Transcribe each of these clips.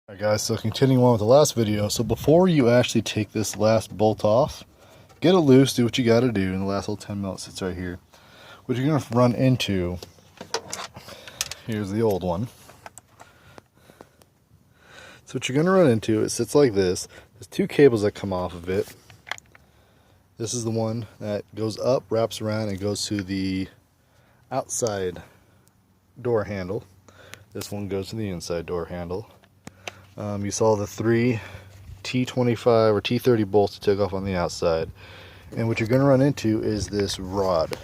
Alright guys, so continuing on with the last video, so before you actually take this last bolt off, get it loose, do what you gotta do, and the last little 10 mil sits right here. What you're gonna run into, here's the old one. So what you're gonna run into, it sits like this. There's two cables that come off of it. This is the one that goes up, wraps around, and goes to the outside door handle. This one goes to the inside door handle. You saw the three T25 or T30 bolts to take off on the outside. And what you're going to run into is this rod.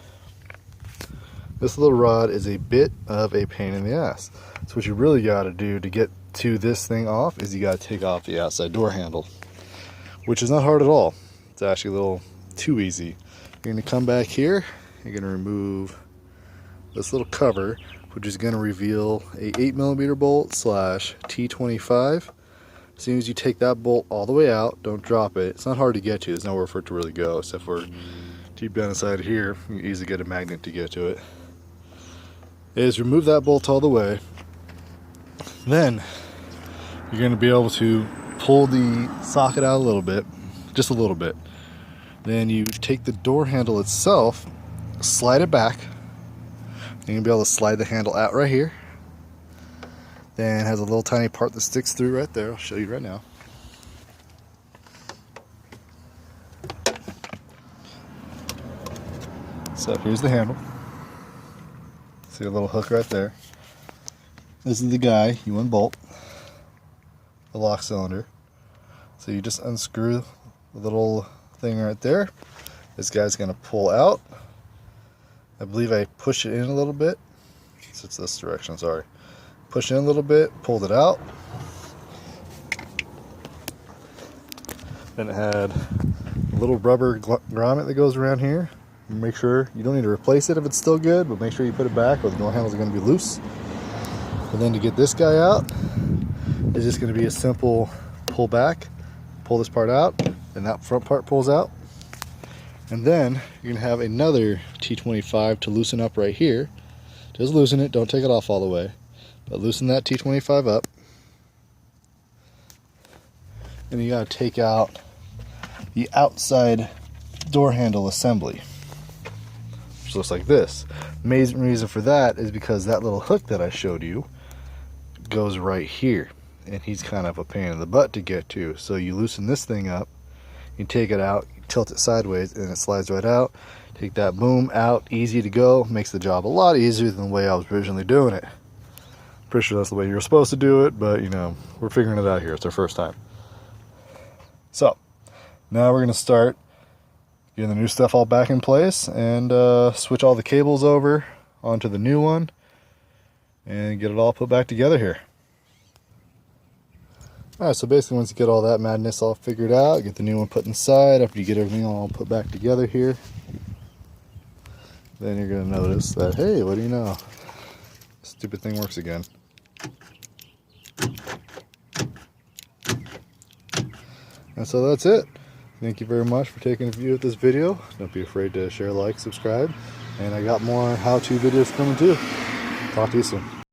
This little rod is a bit of a pain in the ass. So what you really got to do to get to this thing off is you got to take off the outside door handle, which is not hard at all. It's actually a little too easy. You're going to come back here. You're going to remove this little cover, which is going to reveal a 8mm bolt / T25. As soon as you take that bolt all the way out, don't drop it. It's not hard to get to. There's nowhere for it to really go, except for deep down inside here. You can easily get a magnet to get to it. Is remove that bolt all the way. Then you're going to be able to pull the socket out a little bit, just a little bit. Then you take the door handle itself, slide it back. You're going to be able to slide the handle out right here. Then it has a little tiny part that sticks through right there. I'll show you right now. So here's the handle. See a little hook right there. This is the guy, you unbolt the lock cylinder. So you just unscrew the little thing right there. This guy's going to pull out. I believe I push it in a little bit. So it's this direction, sorry. Push it in a little bit, pulled it out. Then it had a little rubber grommet that goes around here. Make sure you don't need to replace it if it's still good, but make sure you put it back or the door handles are going to be loose. And then to get this guy out, it's just going to be a simple pull back, pull this part out, and that front part pulls out. And then you're going to have another T25 to loosen up right here. Just loosen it, don't take it off all the way. But loosen that T25 up. And you got to take out the outside door handle assembly, which looks like this. The main reason for that is because that little hook that I showed you goes right here. And he's kind of a pain in the butt to get to. So you loosen this thing up, you take it out, tilt it sideways, and it slides right out. Take that boom out, easy to go. Makes the job a lot easier than the way I was originally doing it. Pretty sure that's the way you're supposed to do it, but you know, we're figuring it out here. It's our first time. So now we're going to start getting the new stuff all back in place and switch all the cables over onto the new one and get it all put back together here. Alright, so basically once you get all that madness all figured out, get the new one put inside, after you get everything all put back together here, then you're going to notice that, hey, what do you know? Stupid thing works again. And so that's it. Thank you very much for taking a view of this video. Don't be afraid to share, like, subscribe. And I got more how-to videos coming too. Talk to you soon.